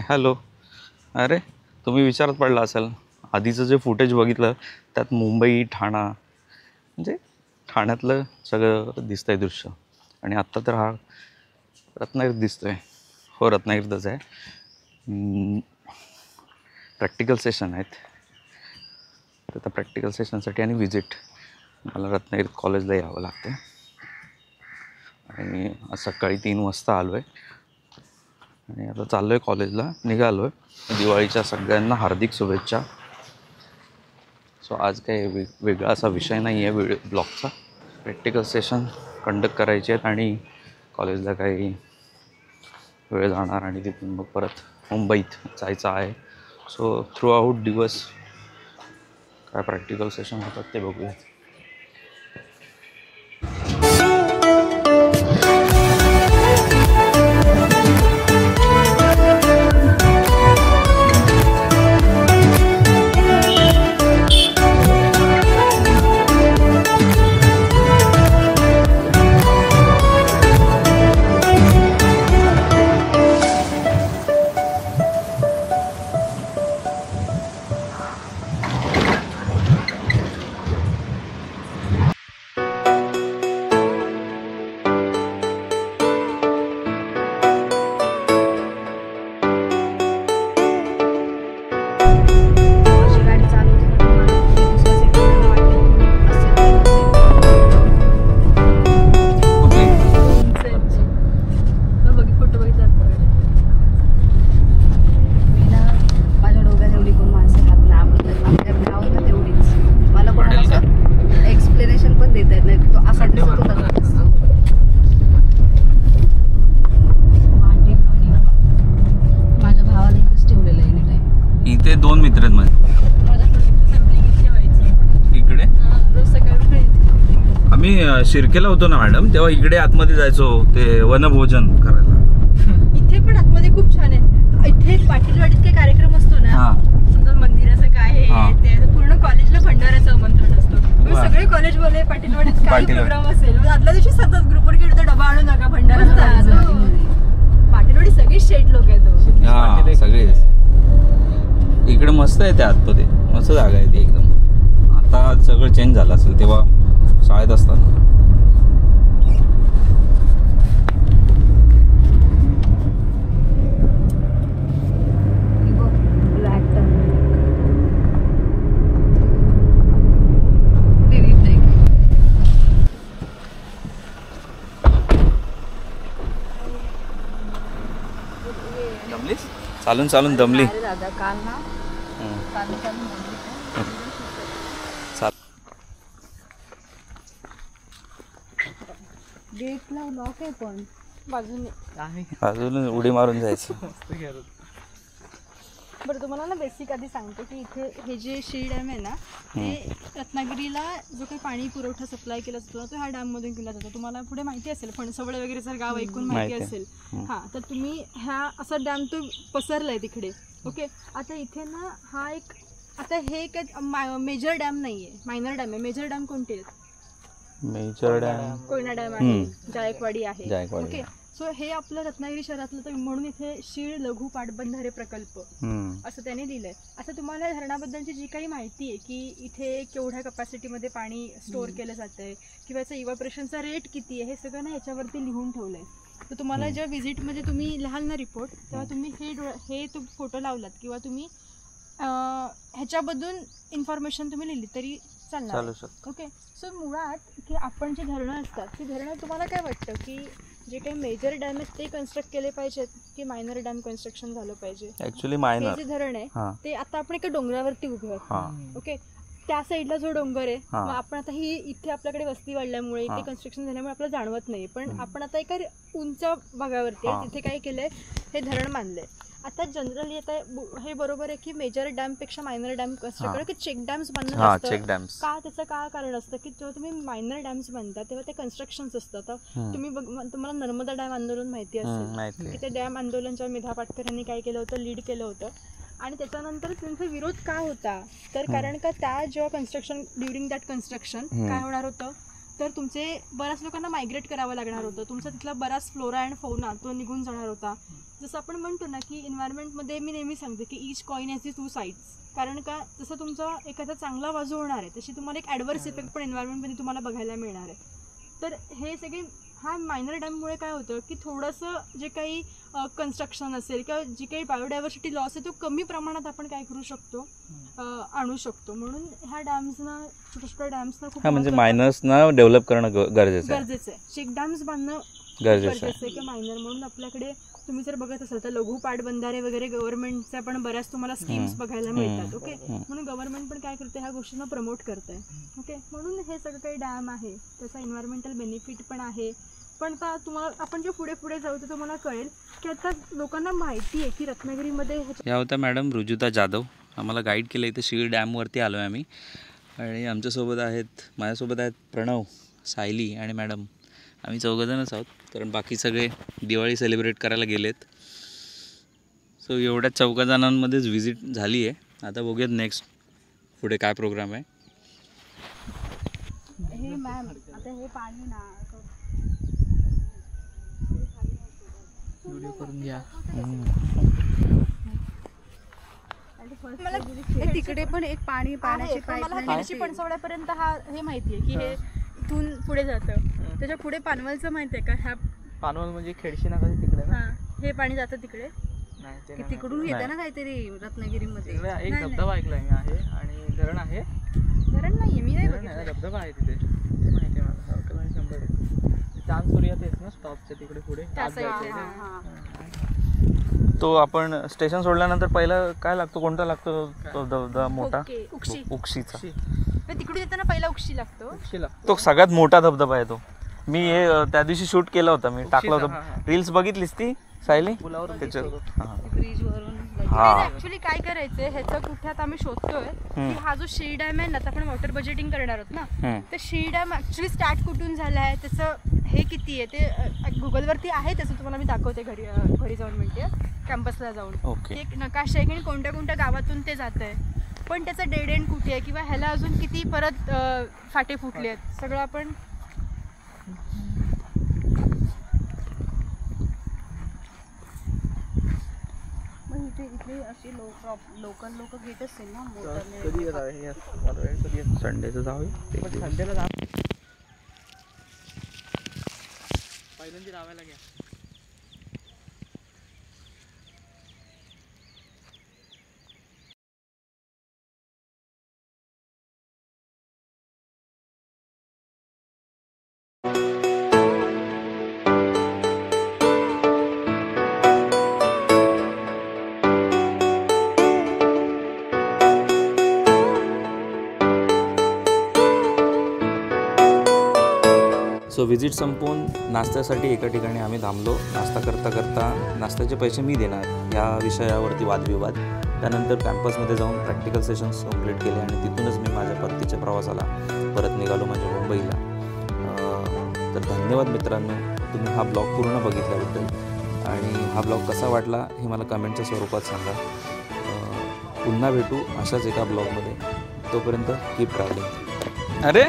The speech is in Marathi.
हॅलो. अरे तुम्ही विचारत पडला असाल, आधीचं जे फुटेज बघितलं त्यात मुंबई ठाणा म्हणजे ठाण्यातलं सगळं दिसतंय दृश्य, आणि आत्ता तर हा रत्नागिरीत दिसतोय. हो, रत्नागिरीतच आहे. प्रॅक्टिकल सेशन आहेत, तर त्या प्रॅक्टिकल सेशनसाठी आणि विजिट मला रत्नागिरीत कॉलेजला यावं लागते. आणि आज सकाळी 3 वाजता आलो आहे आणि आता चाललो आहे कॉलेजला, निघालो आहे. दिवाळीच्या सगळ्यांना हार्दिक शुभेच्छा. सो आज काही वेगळा असा विषय नाही आहे ब्लॉगचा. प्रॅक्टिकल सेशन कंडक्ट करायचे आहेत आणि कॉलेजला काही वेळ जाणार आणि तिथून मग परत मुंबईत जायचं आहे. सो थ्रू आऊट दिवस काय प्रॅक्टिकल सेशन होतात ते बघूयात. इथे 2 मित्र आहेत माझे. इकडे आम्ही शिर्केला होतो ना मॅडम, तेव्हा इकडे आतमध्ये जायचो ते वनभोजन करायला. इथे पण आतमध्ये खूप छान आहे. इथे पाटीलवाडीत काही कार्यक्रम असतो ना, समजा मंदिराचं काय आहे ते, पूर्ण कॉलेजला भंडाऱ्याचं आमंत्रण असतं. सगळे कॉलेज वाले पाटीलवाडीत काय प्रोग्राम असेल, आदल्या दिवशी सतत ग्रुपवर गेलो डबा आणू नका भंडारा. पाटीलवाडी सगळी शेट लोक आहेत. सगळे इकडे मस्त आहे ते आतमध्ये, मस्त जागा आहे ती एकदम. आता सगळं चेंज झालं असेल, तेव्हा शाळेत असताना. चालून चालून दमली. गेटला लॉक आहे पण बाजूने उडी मारून जायचं. बरं, तुम्हाला ना बेसिक आधी सांगते की इथे हे जे श्री डॅम आहे ना, ते रत्नागिरीला जो काही पाणी पुरवठा सप्लाय केला जातो तो ह्या डॅम मधून केला जातो. तुम्हाला पुढे माहिती असेल, फणसवडे वगैरे जर गाव ऐकून माहिती असेल, हा, तर तुम्ही ह्या असा डॅम तो पसरलाय तिकडे. ओके, आता इथे ना हा एक, आता हे काय मेजर डॅम नाहीये, मायनर डॅम आहे. मेजर डॅम कोणते आहेत? मेजर डॅम कोयना डॅम आहे, जायकवाडी आहे. ओके, सो हे आपलं रत्नागिरी शहरातलं, तर म्हणून इथे शीळ लघु पाटबंधारे प्रकल्प असं त्याने दिलंय. असं तुम्हाला धरणाबद्दलची जी काही माहिती आहे की इथे केवढ्या कपॅसिटीमध्ये पाणी स्टोअर केलं जातंय किंवा याचा इव्हॅपोरेशनचा रेट किती आहे, हे सगळं ना ह्याच्यावरती लिहून ठेवलंय. तर तुम्हाला जेव्हा व्हिजिटमध्ये तुम्ही लिहाल ना रिपोर्ट, तेव्हा तुम्ही हे फोटो लावलात किंवा तुम्ही ह्याच्याबद्दल इन्फॉर्मेशन तुम्ही लिहिली तरी चालणार. ओके, सो मुळात की आपण जी धरणं असतात, ती धरणं तुम्हाला काय वाटतं की जे काही मेजर डॅम आहेत ते कन्स्ट्रक्ट केले पाहिजेत की मायनर डॅम कन्स्ट्रक्शन झालं पाहिजे? ऍक्च्युली मायनर जे धरण आहे ते, आता आपण एका डोंगरावरती उभे आहोत. ओके, त्या साईडला जो डोंगर आहे, मग आपण आता ही इथे आपल्याकडे वस्ती वाढल्यामुळे इथे कन्स्ट्रक्शन झाल्यामुळे आपल्याला जाणवत नाही, पण आपण आता एका उंच भागावरती आहे, तिथे काय केलंय, हे धरण बांधलंय. आता जनरली आता हे बरोबर आहे की मेजर डॅम पेक्षा मायनर डॅम कन्स्ट्रक्ट करा, की चेक डॅम्स बांधणं असतं का? त्याचं का कारण असतं की जेव्हा तुम्ही मायनर डॅम्स बांधता तेव्हा ते कन्स्ट्रक्शन्स असतात. तुम्ही तुम्हाला नर्मदा डॅम आंदोलन माहिती असेल की ते डॅम आंदोलनच्या मेधा पाटकर यांनी काय केलं होतं, लीड केलं होतं. आणि त्याच्यानंतर त्यांचा विरोध का होता, तर कारण का त्या जेव्हा कन्स्ट्रक्शन, ड्युरिंग दॅट कन्स्ट्रक्शन काय होणार होतं, तर तुमचे बऱ्याच लोकांना मायग्रेट करावं लागणार होतं, तुमचा तिथला बराच फ्लोरा अँड फौना तो निघून जाणार होता. जसं आपण म्हणतो ना की एन्व्हायरमेंटमध्ये मी नेहमी सांगते की each coin has the 2 sides. कारण का जसं तुमचा एखादा चांगला बाजू होणार आहे तशी तुम्हाला एक ॲडव्हर्स इफेक्ट पण एन्व्हायरमेंटमध्ये तुम्हाला बघायला मिळणार आहे. तर हे सगळे हा मायनर डॅममुळे काय होतं की थोडंसं जे काही कन्स्ट्रक्शन असेल किंवा जी काही बायोडायव्हर्सिटी लॉस आहे तो कमी प्रमाणात आपण काय करू शकतो, आणू शकतो. म्हणून ह्या डॅम्सना, छोट्या छोट्या डॅम्सना खूप म्हणजे मायनर्सना डेव्हलप करणं गरजेचं आहे. चेक डॅम्स बांधणं गरजेचं आहे किंवा मायनर. म्हणून आपल्याकडे तुम्ही जर बघत असाल तर लघु पाटबंधारे वगैरे गव्हर्नमेंटच्या पण बऱ्याच तुम्हाला स्कीम्स बघायला मिळतात. ओके, म्हणून गव्हर्नमेंट पण काय करते, ह्या गोष्टींना प्रमोट करते. ओके, म्हणून हे सगळं काही डॅम आहे त्याचा एन्व्हायरमेंटल बेनिफिट पण आहे. पण आता तुम्हाला आपण जे पुढे पुढे जाऊ तर तुम्हाला कळेल की आता लोकांना माहिती आहे की रत्नागिरीमध्ये या होत्या मॅडम रुजुता जाधव. आम्हाला गाईड केलं. इथे शीळ डॅमवरती आलो आहे आम्ही. आणि माझ्यासोबत आहेत प्रणव, सायली आणि मॅडम. आम्ही 4 जणच आहोत, कारण बाकी सगळे दिवाळी सेलिब्रेट करायला गेलेत. सो एवढ्या 4 जणांमध्येच व्हिजिट झाली आहे. आता बघूयात नेक्स्ट पुढे काय प्रोग्राम आहे. हे मॅम आता हे पाणी ना व्हिडिओ करून घ्या. तिकडे पण एक पाण्याची पाईपलाईन पणसवड्यापर्यंत हे माहिती आहे की हे इथून पुढे जातं. त्याच्या पुढे पानवलचं माहिती आहे का? ह्या पानवल म्हणजे खेडशी नाका तिकडे ना. हे पाणी जातं तिकडे, तिकडून येतं ना काहीतरी रत्नागिरीमध्ये. एक धबधबा ऐकलाय मी आहे आणि धरण आहे. धरण नाहीये, मी नाही बघितलं. धबधबा आहे तिथे, ते माहिती आहे मला. 100% चांद सूर्य तेच ना स्टॉपच्या तिकडे पुढे. तो आपण स्टेशन सोडल्यानंतर पहिला काय लागतो, कोणता लागतो तो धबधबा मोठा? उक्षीचा. तिकडून येताना पहिला उक्षी लागतो. तो सगळ्यात मोठा धबधबा आहे तो. मी हे त्या दिवशी शूट केला होता, मी टाकला होता. रील्स बघितलीस ती सायली? ऍक्च्युली काय करायचंय, ह्याचं कुठे आता आम्ही शोधतोय की हा जो शी डॅम आहे ना, आता आपण वॉटर बजेटिंग करणार आहोत ना, तर शी डॅम ऍक्च्युली स्टार्ट कुठून झालाय, त्याचं हे किती आहे ते गुगलवरती आहे. त्याचं तुम्हाला मी दाखवते घरी जाऊन, म्हणते कॅम्पसला जाऊन. एक नकाशा आहे की कोणत्या कोणत्या गावातून ते जात आहे, पण त्याचं डेड एंड कुठे आहे किंवा ह्याला अजून किती परत फाटे फुटले आहेत, सगळं आपण इथे असे लोकल लोक घेत असतील ना मोटरने. कधी येत आहे? संडेचं जाऊया. संडेला जा. पहिल्यांदा लावायला घ्या. सो व्हिजिट संपवून नाश्त्यासाठी एका ठिकाणी आम्ही थांबलो. नाश्ता करता करता नाश्त्याचे पैसे मी देणार या विषयावरती वादविवाद. त्यानंतर कॅम्पसमध्ये जाऊन प्रॅक्टिकल सेशन्स कंप्लीट केले आणि तिथूनच मी माझ्या परतीच्या प्रवासाला परत निघालो म्हणजे मुंबईला. तर धन्यवाद मित्रांनो, तुम्ही हा ब्लॉग पूर्ण बघितल्याबद्दल. आणि हा ब्लॉग कसा वाटला हे मला कमेंटच्या स्वरूपात सांगा. पुन्हा भेटू अशाच एका ब्लॉगमध्ये. तोपर्यंत कीप ट्रॅव्हलिंग. अरे